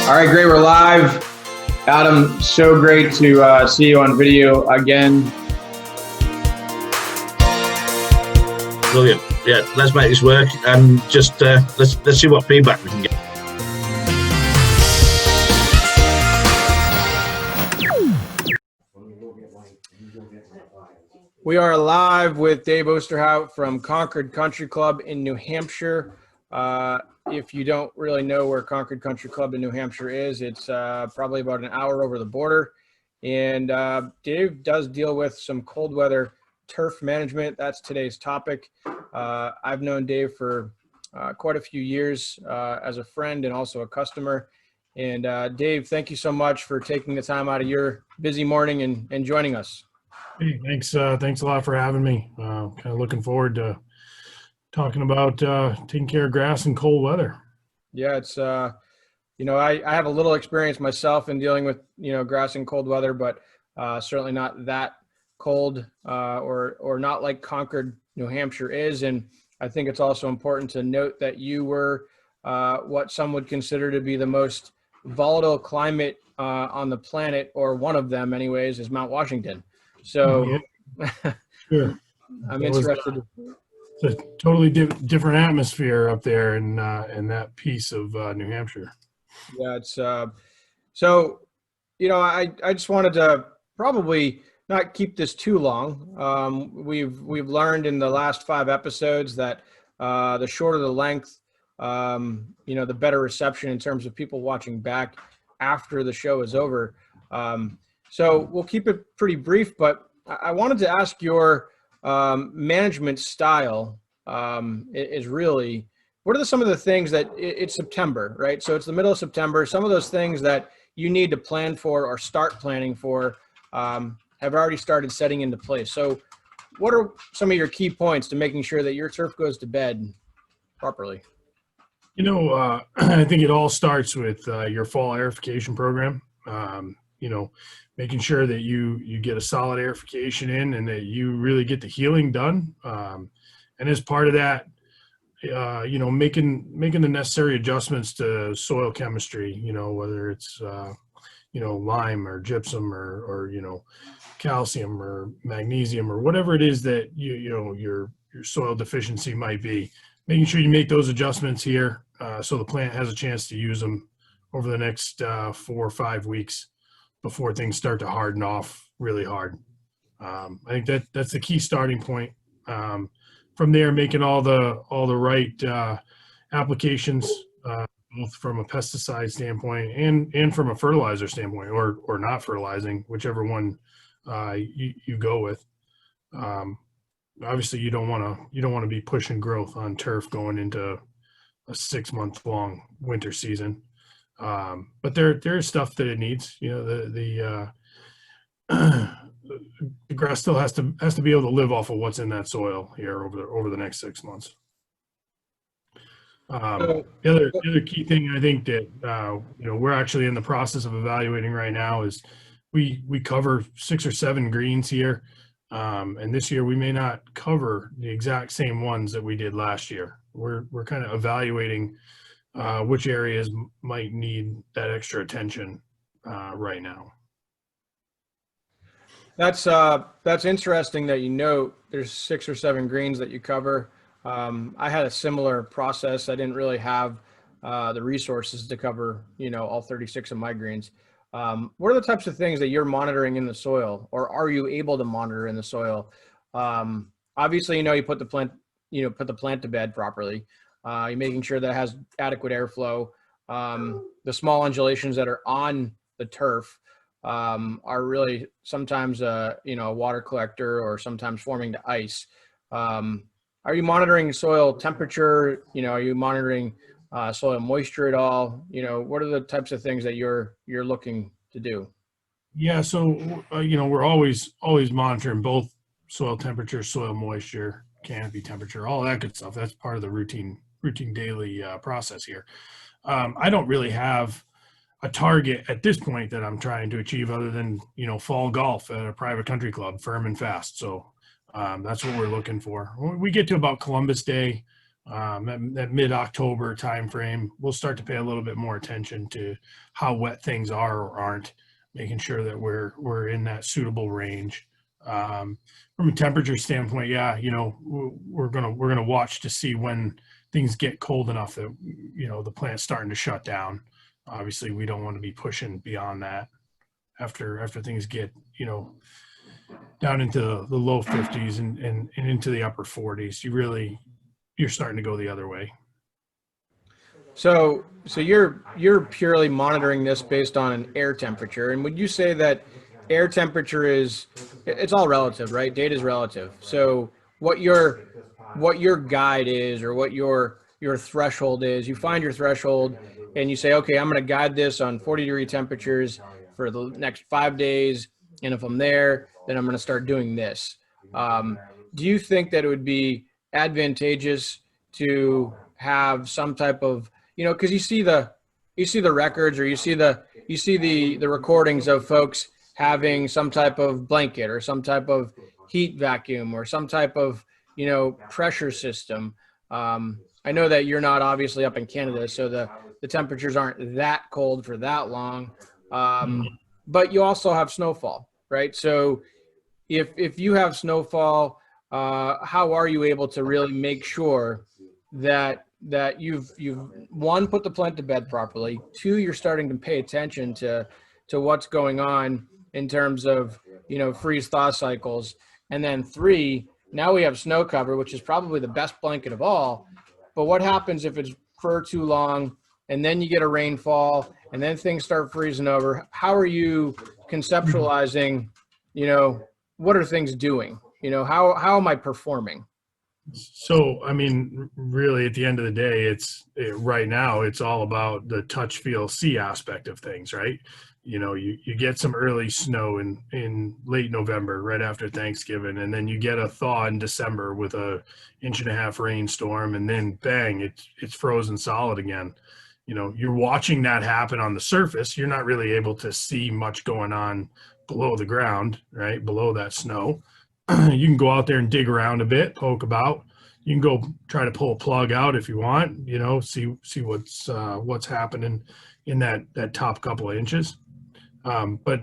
All right, great. We're live. Adam, so great to see you on video again. Brilliant. Yeah, let's make this work and just let's see what feedback we can get. We are live with Dave Ousterhout from Concord Country Club in New Hampshire. If you don't really know where Concord Country Club in New Hampshire is, it's probably about an hour over the border. And Dave does deal with some cold weather turf management. That's today's topic. I've known Dave for quite a few years as a friend and also a customer. And Dave, thank you so much for taking the time out of your busy morning and joining us. Hey, thanks a lot for having me. Kind of looking forward to talking about taking care of grass in cold weather. Yeah, it's I have a little experience myself in dealing with grass in cold weather, but certainly not that cold or not like Concord, New Hampshire is. And I think it's also important to note that you were what some would consider to be the most volatile climate on the planet, or one of them anyways, is Mount Washington. So yeah, sure. I'm interested. It's a totally different atmosphere up there in that piece of New Hampshire. Yeah, it's so I just wanted to probably not keep this too long. We've learned in the last 5 episodes that the shorter the length, the better reception in terms of people watching back after the show is over. So we'll keep it pretty brief, but I wanted to ask your management style is really, what are some of the things that it's September, right? So it's the middle of September. Some of those things that you need to plan for or start planning for have already started setting into place. So what are some of your key points to making sure that your turf goes to bed properly? I think it all starts with your fall aerification program. Making sure that you get a solid aerification in and that you really get the healing done. And as part of that, making the necessary adjustments to soil chemistry, whether it's, lime or gypsum or calcium or magnesium or whatever it is that your soil deficiency might be, making sure you make those adjustments here so the plant has a chance to use them over the next 4 or 5 weeks before things start to harden off really hard. I think that's the key starting point. From there, making all the right applications, both from a pesticide standpoint and from a fertilizer standpoint, or not fertilizing, whichever one you go with. Obviously, you don't want to be pushing growth on turf going into a 6-month-long winter season. But there's stuff that it needs. The grass still has to be able to live off of what's in that soil here over the next 6 months. The other key thing I think that we're actually in the process of evaluating right now is we cover 6 or 7 greens here, and this year we may not cover the exact same ones that we did last year. We're kind of evaluating which areas might need that extra attention right now. That's interesting that you note there's 6 or 7 greens that you cover. I had a similar process. I didn't really have the resources to cover, all 36 of my greens. What are the types of things that you're monitoring in the soil, or are you able to monitor in the soil? Obviously, you put the plant to bed properly. You're making sure that it has adequate airflow. The small undulations that are on the turf are really sometimes a water collector, or sometimes forming to ice. Are you monitoring soil temperature? Are you monitoring soil moisture at all? What are the types of things that you're looking to do? Yeah, so we're always monitoring both soil temperature, soil moisture, canopy temperature, all that good stuff. That's part of the routine daily process here. I don't really have a target at this point that I'm trying to achieve other than fall golf at a private country club, firm and fast. So that's what we're looking for. When we get to about Columbus Day, that mid-October timeframe, we'll start to pay a little bit more attention to how wet things are or aren't, making sure that we're in that suitable range. From a temperature standpoint, yeah, we're gonna watch to see when things get cold enough that the plant's starting to shut down. Obviously, we don't want to be pushing beyond that after things get down into the low 50s and into the upper 40s. You're starting to go the other way. So you're purely monitoring this based on an air temperature, and would you say that air temperature it's all relative, right? Data is relative. So what your guide is, or what your threshold is, you find your threshold and you say, okay, I'm going to guide this on 40-degree temperatures for the next 5 days, and if I'm there, then I'm going to start doing this. Do you think that it would be advantageous to have some type of, because you see the records, or you see the recordings of folks having some type of blanket or some type of heat vacuum or some type of pressure system. I know that you're not obviously up in Canada, so the temperatures aren't that cold for that long, but you also have snowfall, right? So if you have snowfall, how are you able to really make sure that you've one, put the plant to bed properly, two, you're starting to pay attention to what's going on in terms of freeze thaw cycles, and then three, now we have snow cover, which is probably the best blanket of all. But what happens if it's for too long, and then you get a rainfall, and then things start freezing over? How are you conceptualizing, what are things doing? How am I performing? So, I mean, really, at the end of the day, right now, it's all about the touch, feel, see aspect of things, right? You get some early snow in late November, right after Thanksgiving, and then you get a thaw in December with a 1.5-inch rainstorm, and then bang, it's frozen solid again. You're watching that happen on the surface. You're not really able to see much going on below the ground, right? Below that snow. You can go out there and dig around a bit, poke about. You can go try to pull a plug out if you want, see what's happening in that top couple of inches. But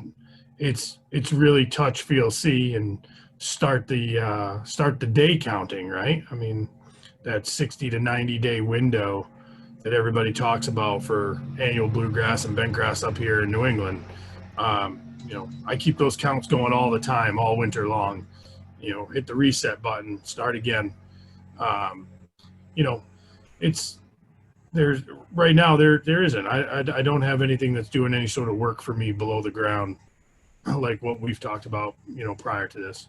it's really touch, feel, see, and start the day counting, right? I mean, that 60 to 90 day window that everybody talks about for annual bluegrass and bentgrass up here in New England. I keep those counts going all the time, all winter long. Hit the reset button, start again. There's right now there isn't. I don't have anything that's doing any sort of work for me below the ground, like what we've talked about, prior to this.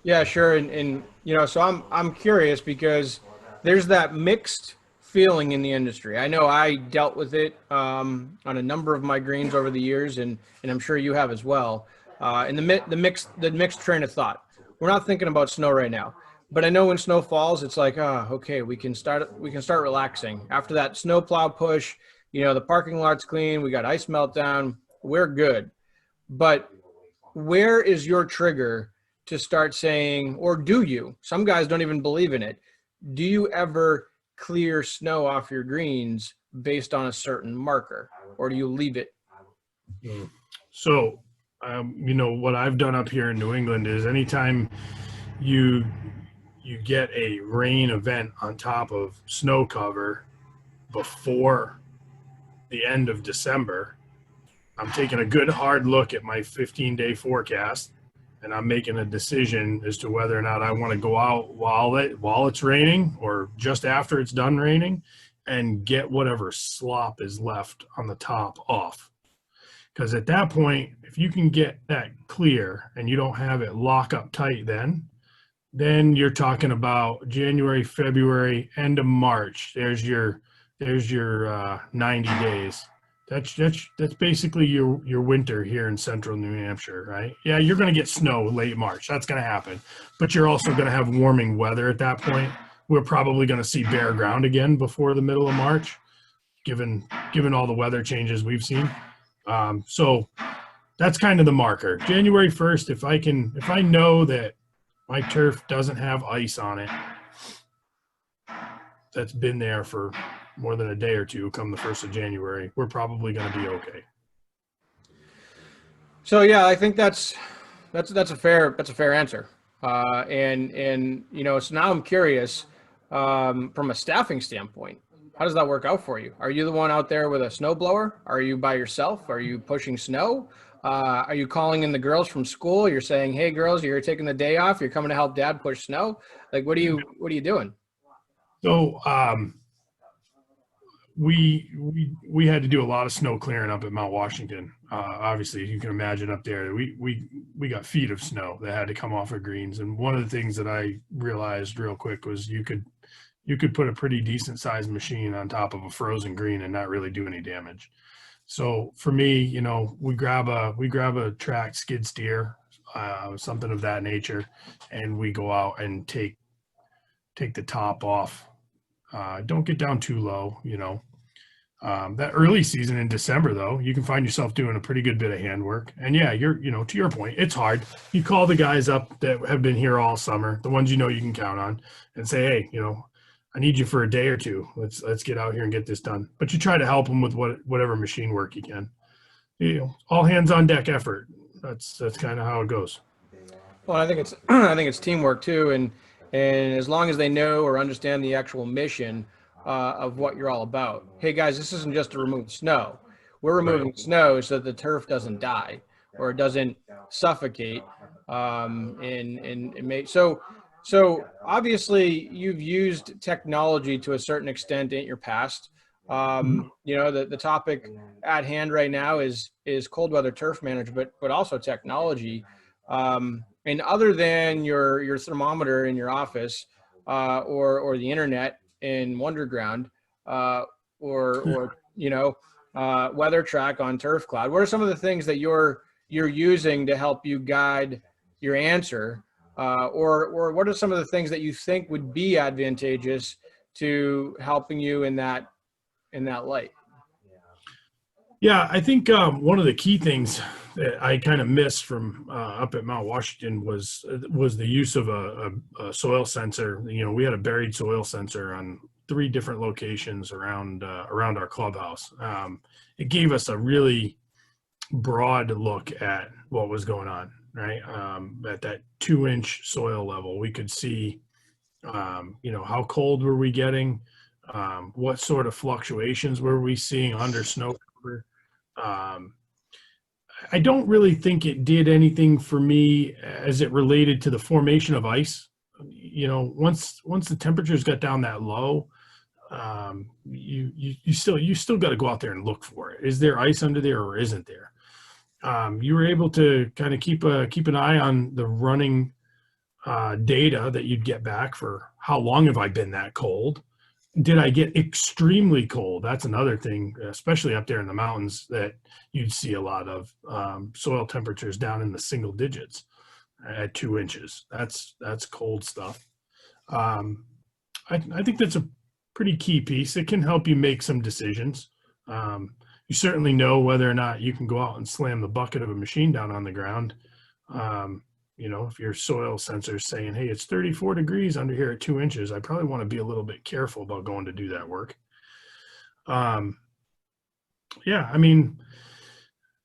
Yeah, sure. And so I'm curious, because there's that mixed feeling in the industry. I know I dealt with it on a number of my greens over the years, and I'm sure you have as well. And the mixed train of thought. We're not thinking about snow right now, but I know when snow falls, it's like, okay, we can start relaxing after that snow plow push. The parking lot's clean. We got ice meltdown. We're good. But where is your trigger to start saying, or do you? Some guys don't even believe in it. Do you ever clear snow off your greens based on a certain marker, or do you leave it? So, what I've done up here in New England is anytime you get a rain event on top of snow cover before the end of December, I'm taking a good hard look at my 15-day forecast, and I'm making a decision as to whether or not I want to go out while it's raining or just after it's done raining and get whatever slop is left on the top off. Because at that point, if you can get that clear and you don't have it lock up tight, then you're talking about January, February, end of March. There's your 90 days. That's basically your winter here in central New Hampshire, right? Yeah, you're going to get snow late March. That's going to happen. But you're also going to have warming weather at that point. We're probably going to see bare ground again before the middle of March, given all the weather changes we've seen. So that's kind of the marker. January 1st, if I know that my turf doesn't have ice on it, that's been there for more than a day or two, come the 1st of January, we're probably going to be okay. So yeah, I think that's a fair answer. And so now I'm curious, from a staffing standpoint, how does that work out for you? Are you the one out there with a snow blower? Are you by yourself? Are you pushing snow? Are you calling in the girls from school? You're saying, "Hey, girls, you're taking the day off. You're coming to help Dad push snow." Like, what are you doing? So we had to do a lot of snow clearing up at Mount Washington. Obviously, you can imagine up there, we got feet of snow that had to come off of greens. And one of the things that I realized real quick was you could put a pretty decent sized machine on top of a frozen green and not really do any damage. So for me, we grab a tracked skid steer, something of that nature, and we go out and take the top off. Don't get down too low, that early season in December, though, you can find yourself doing a pretty good bit of handwork. And yeah, to your point, it's hard. You call the guys up that have been here all summer, the ones you can count on, and say, hey, I need you for a day or two. Let's get out here and get this done. But you try to help them with whatever machine work you can. All hands on deck effort. That's kind of how it goes. Well, I think it's teamwork too, and as long as they know or understand the actual mission of what you're all about. Hey guys, this isn't just to remove snow. We're removing snow so that the turf doesn't die or it doesn't suffocate. So obviously you've used technology to a certain extent in your past. The topic at hand right now is cold weather turf management, but also technology. And other than your thermometer in your office, or the internet in Wonderground, or weather track on Turf Cloud, what are some of the things that you're using to help you guide your answer, or what are some of the things that you think would be advantageous to helping you in that light? Yeah, I think one of the key things that I kind of missed from up at Mount Washington was the use of a soil sensor. We had a buried soil sensor on 3 different locations around our clubhouse. It gave us a really broad look at what was going on, right? At that 2-inch soil level, we could see, how cold were we getting? What sort of fluctuations were we seeing under snow cover? I don't really think it did anything for me as it related to the formation of ice. Once the temperatures got down that low, you still got to go out there and look for it. Is there ice under there or isn't there? You were able to kind of keep an eye on the running data that you'd get back for how long have I been that cold. Did I get extremely cold? That's another thing, especially up there in the mountains, that you'd see a lot of soil temperatures down in the single digits at 2 inches. That's cold stuff. I think that's a pretty key piece. It can help you make some decisions. You certainly know whether or not you can go out and slam the bucket of a machine down on the ground. If your soil sensor is saying, hey, it's 34 degrees under here at 2 inches, I probably want to be a little bit careful about going to do that work.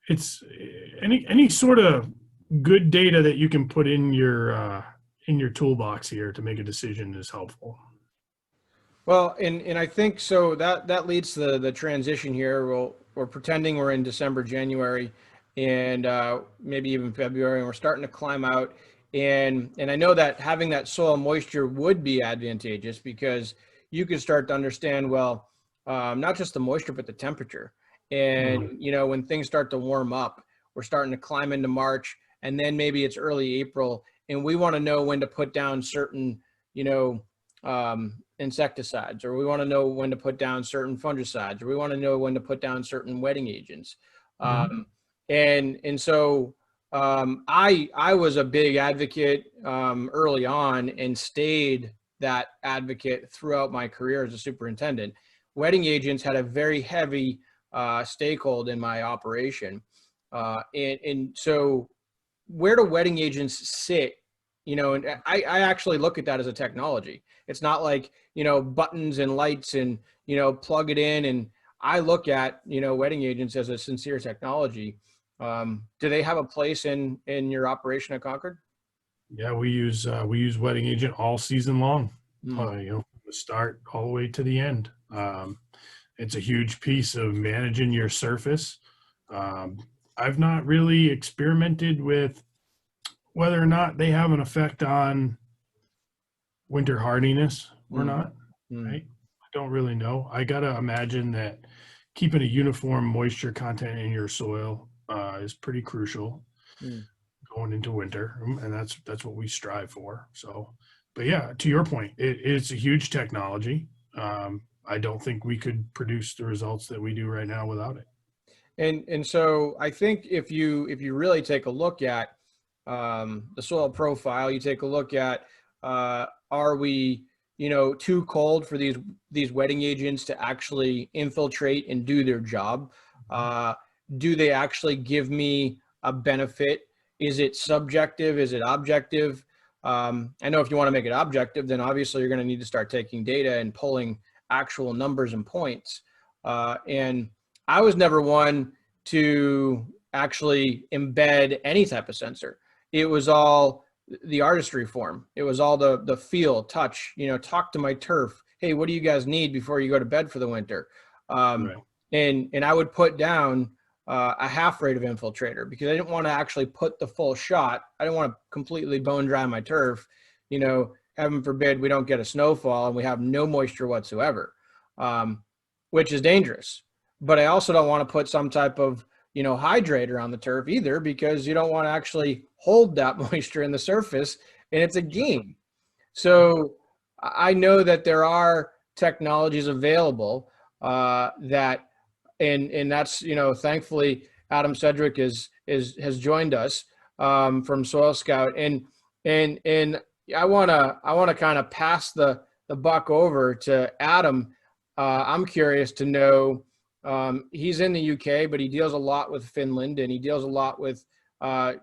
It's any sort of good data that you can put in your toolbox here to make a decision is helpful. Well, and I think so that leads to the transition here. We're pretending we're in December, January, and maybe even February, and we're starting to climb out. And I know that having that soil moisture would be advantageous because you can start to understand, well, not just the moisture, but the temperature. And, when things start to warm up, we're starting to climb into March, and then maybe it's early April, and we want to know when to put down certain, insecticides, or we want to know when to put down certain fungicides, or we want to know when to put down certain wetting agents. And so I was a big advocate early on and stayed that advocate throughout my career as a superintendent. Wetting agents had a very heavy stakehold in my operation. And so where do wetting agents sit and I actually look at that as a technology. It's not like, buttons and lights and, plug it in. And I look at, wetting agents as a sincere technology. Do they have a place in your operation at Concord? Yeah, we use wetting agent all season long. Mm. From the start all the way to the end. It's a huge piece of managing your surface. I've not really experimented with whether or not they have an effect on winter hardiness or not. Right? I don't really know. I gotta imagine that keeping a uniform moisture content in your soil is pretty crucial Mm. going into winter, and that's what we strive for. So, but yeah, to your point, it's a huge technology. I don't think we could produce the results that we do right now without it. And so I think if you really take a look at the soil profile, you take a look at are we too cold for these wetting agents to actually infiltrate and do their job? Do they actually give me a benefit? Is it subjective? Is it objective? I know if you want to make it objective, then obviously you're going to need to start taking data and pulling actual numbers and points. And I was never one to actually embed any type of sensor. It was all the artistry form. It was all the feel, touch, talk to my turf. Hey, what do you guys need before you go to bed for the winter? Right. And I would put down a half rate of infiltrator because I didn't want to actually put the full shot. I didn't want to completely bone dry my turf. Heaven forbid we don't get a snowfall and we have no moisture whatsoever, which is dangerous. But I also don't want to put some type of, hydrator on the turf either, because you don't want to actually hold that moisture in the surface, and it's a game. So I know that there are technologies available that, and that's, thankfully Adam Sedgwick has joined us from Soil Scout, and I want to kind of pass the buck over to Adam. I'm curious to know. He's in the UK, but he deals a lot with Finland, and he deals a lot with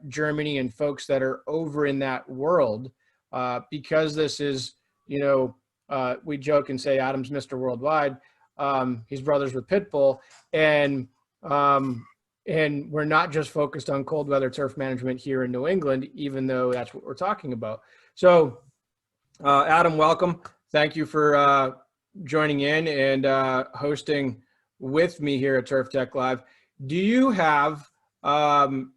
Germany and folks that are over in that world, because this is, we joke and say Adam's Mr. Worldwide. He's brothers with Pitbull, and we're not just focused on cold weather turf management here in New England, even though that's what we're talking about. So, Adam, welcome. Thank you for joining in and hosting with me here at Turf Tech Live. Do you have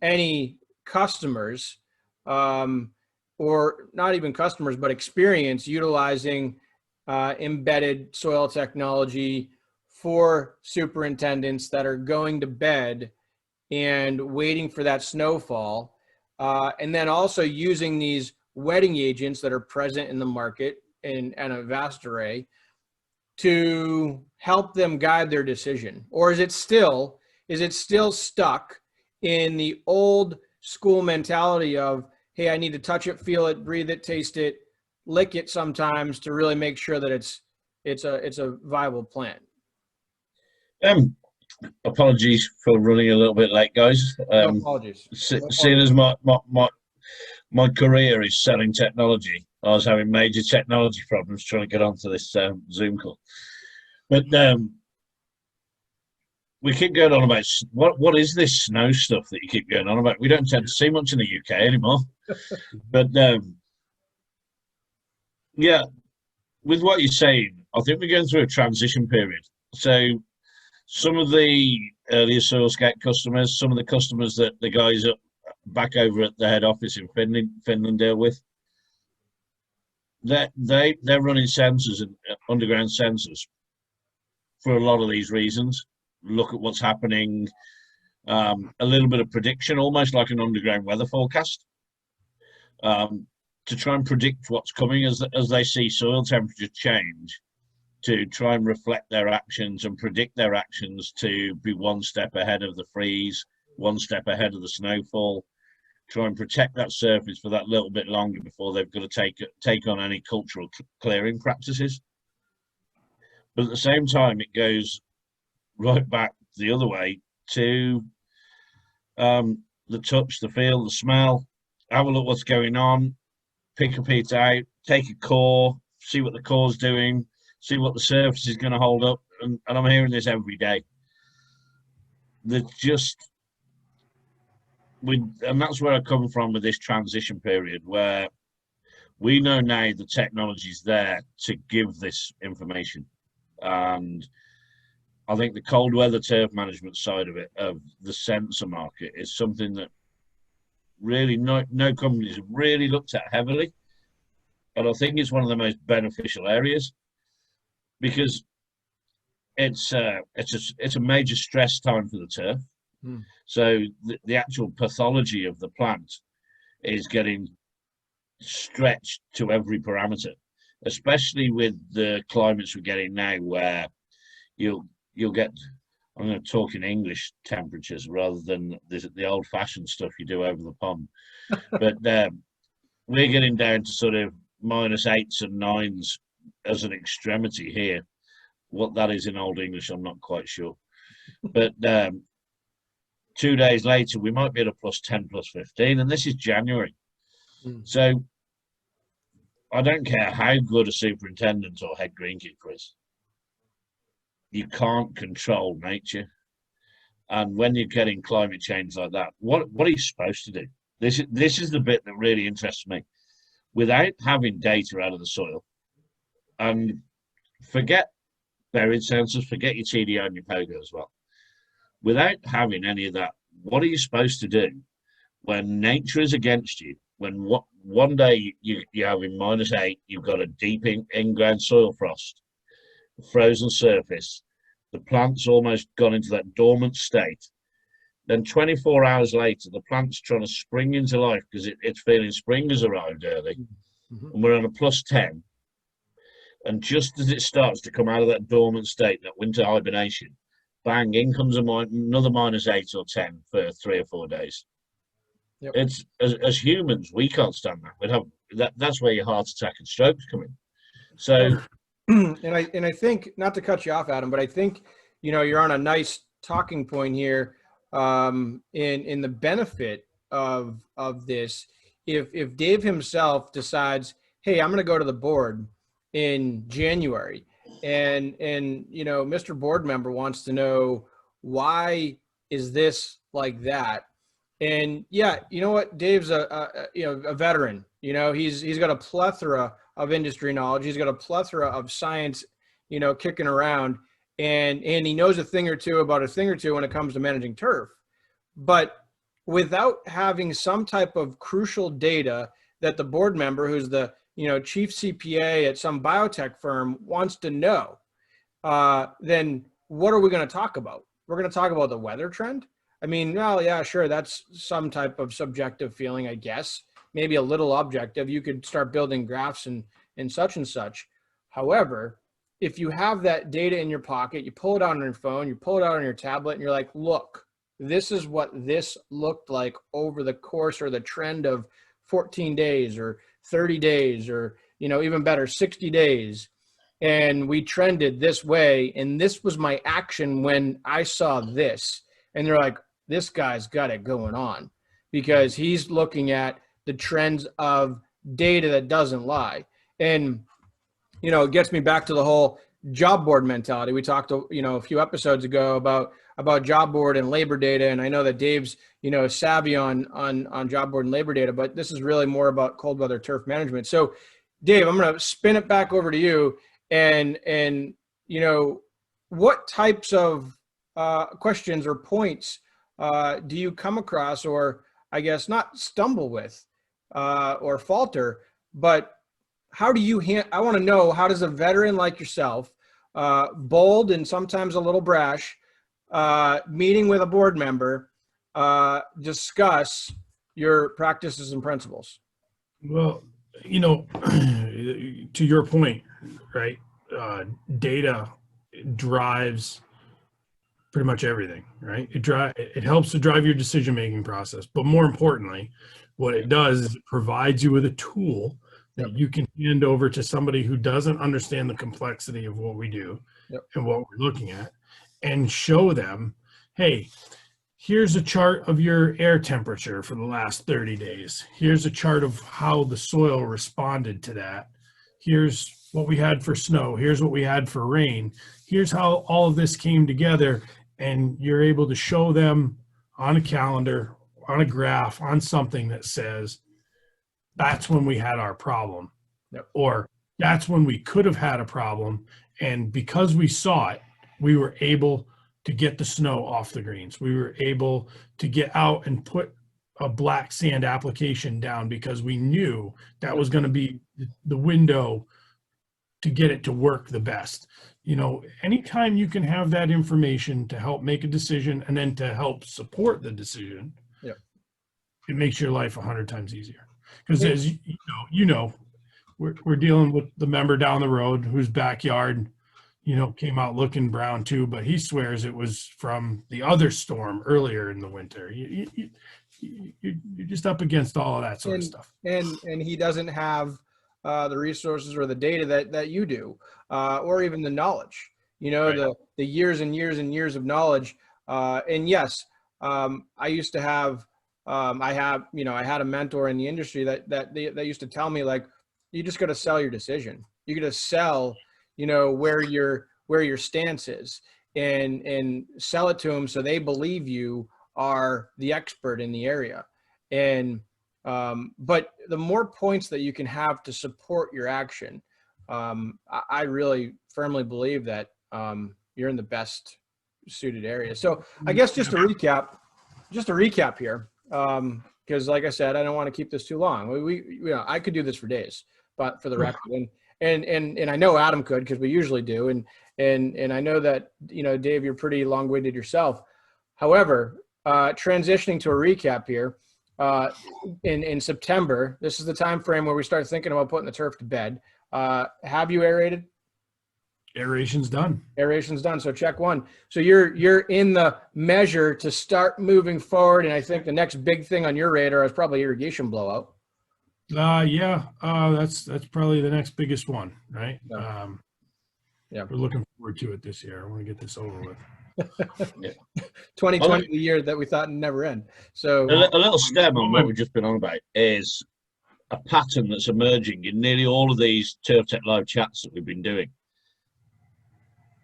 any customers, or not even customers, but experience utilizing embedded soil technology for superintendents that are going to bed and waiting for that snowfall, and then also using these wetting agents that are present in the market and a vast array to help them guide their decision? Or is it still stuck in the old school mentality of, hey, I need to touch it, feel it, breathe it, taste it, lick it sometimes to really make sure that it's a viable plant? Apologies for running a little bit late, guys. No apologies. Seeing as my career is selling technology, I was having major technology problems trying to get onto this Zoom call. But we keep going on about what is this snow stuff that you keep going on about? We don't tend to see much in the UK anymore. But yeah, with what you're saying, I think we're going through a transition period. So some of the earlier Soil Scout customers, some of the customers that the guys back over at the head office in Finland deal with, they're running sensors and underground sensors for a lot of these reasons. Look at what's happening, a little bit of prediction, almost like an underground weather forecast, to try and predict what's coming as they see soil temperature change, to try and reflect their actions and predict their actions to be one step ahead of the freeze, one step ahead of the snowfall, try and protect that surface for that little bit longer before they've got to take on any cultural clearing practices. But at the same time, it goes right back the other way to the touch, the feel, the smell. Have a look what's going on. pick a pit out, take a core, see what the core's doing, see what the surface is going to hold up. And I'm hearing this every day. And that's where I come from with this transition period, where we know now the technology's there to give this information. And I think the cold weather turf management side of it, of the sensor market, is something that really no companies have really looked at heavily. But I think it's one of the most beneficial areas, because it's a major stress time for the turf. So the actual pathology of the plant is getting stretched to every parameter, especially with the climates we're getting now, where you'll get, I'm going to talk in English temperatures rather than the old-fashioned stuff you do over the pond. But we're getting down to sort of -8s and 9s as an extremity here. What that is in Old English, I'm not quite sure. But 2 days later, we might be at a +10, +15, and this is January. So I don't care how good a superintendent or head greenkeeper is. You can't control nature. And when you're getting climate change like that, what are you supposed to do? This is the bit that really interests me. Without having data out of the soil, and forget buried sensors, forget your TDO and your POGO as well. Without having any of that, what are you supposed to do when nature is against you? When one day you're having -8, you've got a deep in-ground soil frost, frozen surface, the plant's almost gone into that dormant state. Then 24 hours later, the plant's trying to spring into life because it's feeling spring has arrived early, and we're on a +10. And just as it starts to come out of that dormant state, that winter hibernation, bang, in comes another -8 or 10 for 3 or 4 days. Yep. It's as humans, we can't stand that. We'd have that's where your heart attack and strokes come in. So, and I think, not to cut you off, Adam, but I think you're on a nice talking point here in the benefit of this. If Dave himself decides, hey, I'm going to go to the board in January, and Mr. Board Member wants to know, why is this like that? And yeah, you know what? Dave's a veteran. He's got a plethora of industry knowledge. He's got a plethora of science, kicking around, and he knows a thing or two when it comes to managing turf. But without having some type of crucial data that the board member, who's the chief CPA at some biotech firm, wants to know, then what are we going to talk about? We're going to talk about the weather trend. I mean, well, yeah, sure, that's some type of subjective feeling, I guess. Maybe a little objective. You could start building graphs and such and such. However, if you have that data in your pocket, you pull it out on your phone, you pull it out on your tablet, and you're like, look, this is what this looked like over the course or the trend of 14 days or 30 days or, even better, 60 days. And we trended this way. And this was my action when I saw this. And they're like, this guy's got it going on, because he's looking at the trends of data that doesn't lie. And, it gets me back to the whole job board mentality. We talked, a few episodes ago about job board and labor data. And I know that Dave's, savvy on job board and labor data, but this is really more about cold weather turf management. So Dave, I'm going to spin it back over to you, and what types of questions or points do you come across, or I guess not stumble with or falter, but how do you I want to know, how does a veteran like yourself, bold and sometimes a little brash, meeting with a board member, discuss your practices and principles? Well, to your point, right? Data drives pretty much everything, right? It helps to drive your decision-making process, but more importantly, what it does is it provides you with a tool that you can hand over to somebody who doesn't understand the complexity of what we do and what we're looking at, and show them, hey, here's a chart of your air temperature for the last 30 days. Here's a chart of how the soil responded to that. Here's what we had for snow. Here's what we had for rain. Here's how all of this came together. And you're able to show them on a calendar, on a graph, on something that says, that's when we had our problem. Yep. Or that's when we could have had a problem. And because we saw it, we were able to get the snow off the greens. We were able to get out and put a black sand application down because we knew that was going to be the window to get it to work the best. You know, anytime you can have that information to help make a decision and then to help support the decision, yep, it makes your life 100 times easier. Because as you know, we're dealing with the member down the road whose backyard, you know, came out looking brown too, but he swears it was from the other storm earlier in the winter. You're just up against all of that sort of stuff. And he doesn't have the resources or the data that you do, or even the knowledge, you know, Right. the years and years and years of knowledge. And yes, I used to have, I had a mentor in the industry that used to tell me, like, you just got to sell your decision. You got to sell, you know, where your stance is, and sell it to them so they believe you are the expert in the area. And but the more points that you can have to support your action, I really firmly believe that you're in the best suited area. So I guess just to recap here, because like I said, I don't want to keep this too long. I could do this for days, but for the record, and I know Adam could, because we usually do, and I know that, you know, Dave, you're pretty long-winded yourself. However, transitioning to a recap here, in September, this is the time frame where we start thinking about putting the turf to bed. Have you aerated? Aeration's done. Aeration's done. So check one. So you're in the measure to start moving forward. And I think the next big thing on your radar is probably irrigation blowout. That's probably the next biggest one, right? Yeah. Yeah. We're looking forward to it this year. I want to get this over with. 2020, the year that we thought would never end. So a little stem on what we've just been on about is a pattern that's emerging in nearly all of these Turf Tech Live chats that we've been doing.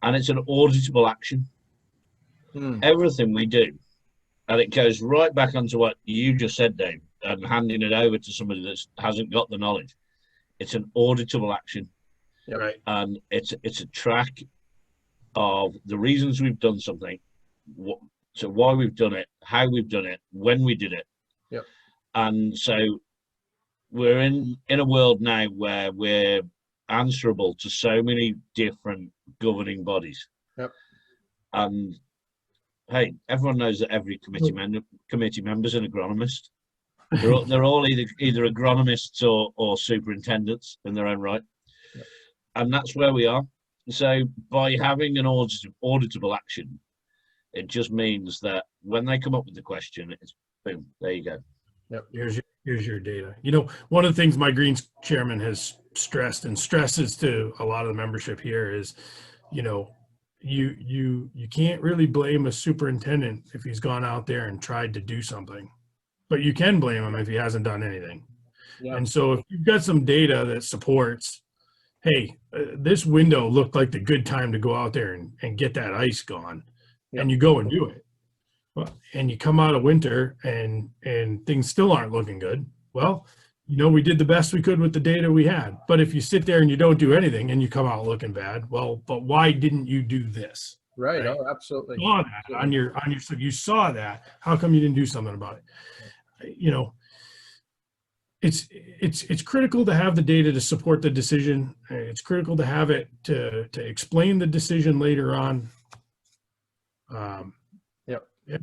And it's an auditable action. Everything we do. And it goes right back onto what you just said, Dave, and handing it over to somebody that hasn't got the knowledge. It's an auditable action. Yeah, right. And it's a track of the reasons we've done something, so why we've done it, how we've done it, when we did it. Yep. And so we're in a world now where we're answerable to so many different governing bodies. Yep. And hey, everyone knows that every committee member is an agronomist. They're all either agronomists or superintendents in their own right. Yep. And that's where we are. So by having an auditable action, it just means that when they come up with the question, it's boom, there you go. Yep. Here's your data. You know, one of the things my Greens chairman has stressed and stresses to a lot of the membership here is, you know, you can't really blame a superintendent if he's gone out there and tried to do something, but you can blame him if he hasn't done anything. Yeah. And so if you've got some data that supports, hey, this window looked like the good time to go out there and get that ice gone, yep, and you go and do it. Well, and you come out of winter and things still aren't looking good. Well, you know, we did the best we could with the data we had. But if you sit there and you don't do anything and you come out looking bad, well, but why didn't you do this? Right. Oh, absolutely. You saw that on your you saw that. How come you didn't do something about it? You know, it's critical to have the data to support the decision. It's critical to have it to explain the decision later on. Yep.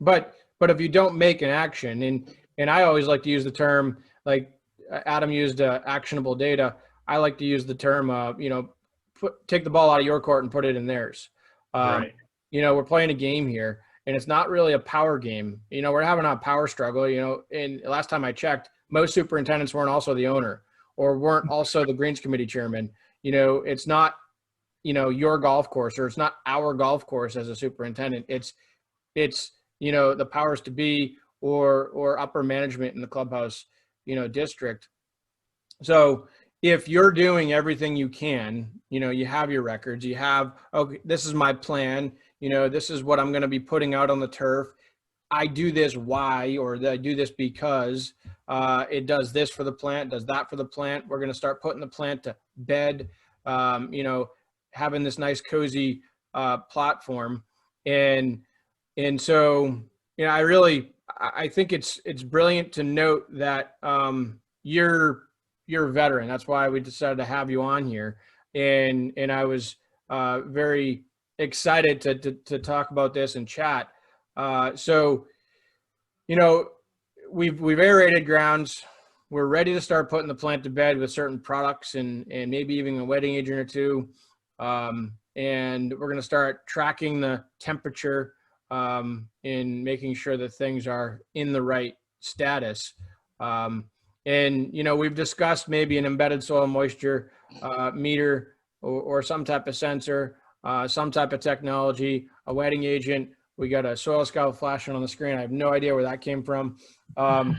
But if you don't make an action, and I always like to use the term, like Adam used, actionable data. I like to use the term, you know, take the ball out of your court and put it in theirs. Right. You know, we're playing a game here, and it's not really a power game. You know, we're having a power struggle. You know, and last time I checked, most superintendents weren't also the owner or weren't also the Greens Committee chairman. You know, it's not, you know, your golf course, or it's not our golf course as a superintendent. It's the powers to be or upper management in the clubhouse, district. So if you're doing everything you can, you have your records, you have, okay, this is my plan, this is what I'm going to be putting out on the turf. I do this why, or I do this because it does this for the plant, does that for the plant. We're going to start putting the plant to bed, having this nice cozy platform. And so, I think it's brilliant to note that you're a veteran. That's why we decided to have you on here. And I was very excited to talk about this and chat. So, we've aerated grounds. We're ready to start putting the plant to bed with certain products and maybe even a wetting agent or two. And we're going to start tracking the temperature in making sure that things are in the right status. And, we've discussed maybe an embedded soil moisture meter or some type of sensor, some type of technology, a wetting agent. We got a soil scout flashing on the screen. I have no idea where that came from. And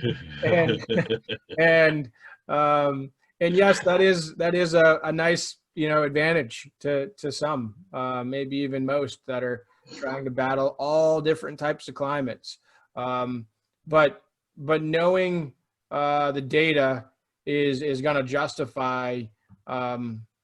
yes, that is a nice, advantage to some, maybe even most that are trying to battle all different types of climates. But knowing the data is going to justify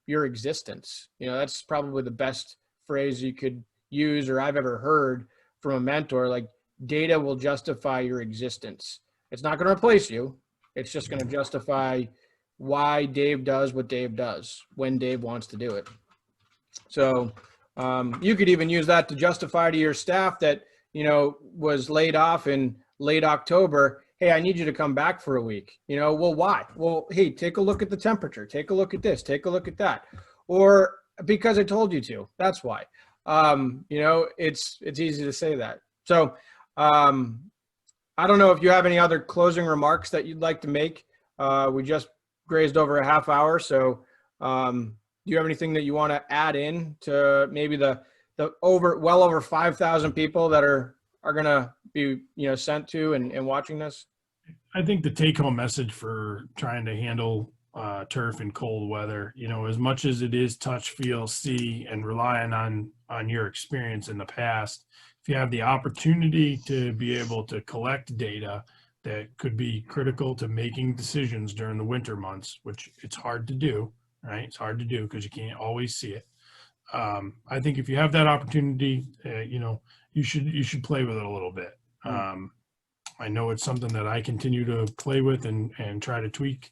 your existence. That's probably the best phrase you could use, or I've ever heard from a mentor. Like, data will justify your existence. It's not going to replace you. It's just going to justify why Dave does what Dave does when Dave wants to do it. So you could even use that to justify to your staff that, was laid off in late October. Hey, I need you to come back for a week. Well, why? Well, hey, take a look at the temperature. Take a look at this. Take a look at that. Or because I told you to. That's why. It's easy to say that. So I don't know if you have any other closing remarks that you'd like to make. We just grazed over a half hour. So do you have anything that you want to add in to maybe the well over 5,000 people that are going to be, sent to and watching this? I think the take home message for trying to handle turf in cold weather, as much as it is touch, feel, see, and relying on your experience in the past, if you have the opportunity to be able to collect data that could be critical to making decisions during the winter months, which it's hard to do, right? It's hard to do because you can't always see it. I think if you have that opportunity, you should play with it a little bit. I know it's something that I continue to play with and try to tweak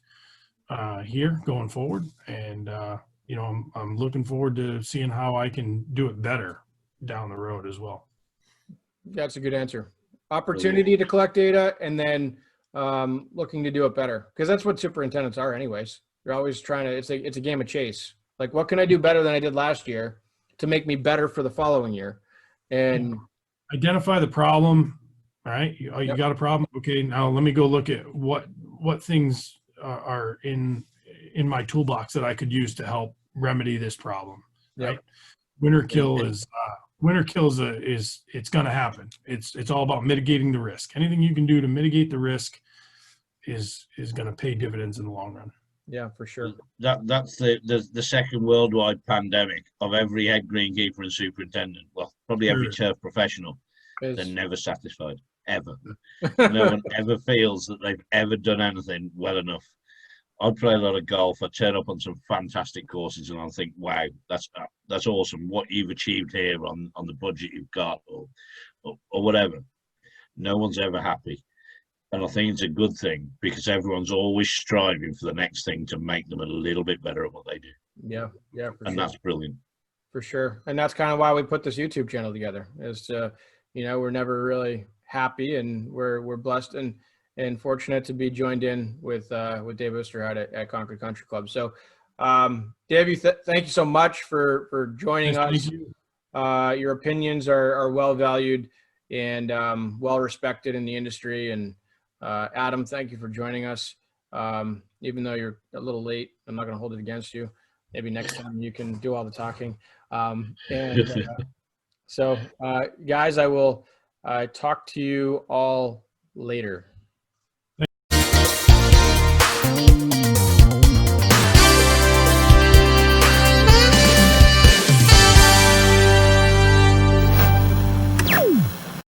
here going forward. And, I'm looking forward to seeing how I can do it better down the road as well. That's a good answer. Opportunity to collect data and then looking to do it better, because that's what superintendents are anyways. You're always trying to, it's a game of chase. Like, what can I do better than I did last year to make me better for the following year? And identify the problem. All right. You got a problem. Okay. Now let me go look at what things are in my toolbox that I could use to help remedy this problem. Right. Winter kill is it's going to happen. It's all about mitigating the risk. Anything you can do to mitigate the risk is going to pay dividends in the long run. Yeah, for sure. That's the second worldwide pandemic of every head greenkeeper and superintendent. Well, probably every turf professional. They're never satisfied, ever. No one ever feels that they've ever done anything well enough. I play a lot of golf. I turn up on some fantastic courses, and I think, wow, that's awesome. What you've achieved here on the budget you've got, or whatever. No one's ever happy. And I think it's a good thing, because everyone's always striving for the next thing to make them a little bit better at what they do. Yeah, for and sure. That's brilliant. For sure. And that's kind of why we put this YouTube channel together, is to, we're never really happy, and we're blessed and fortunate to be joined in with Dave Ousterhout at Concord Country Club. So, Dave, thank you so much for joining us. Your opinions are well valued and well respected in the industry. And Adam, thank you for joining us. Even though you're a little late, I'm not going to hold it against you. Maybe next time you can do all the talking. So, guys, I will talk to you all later.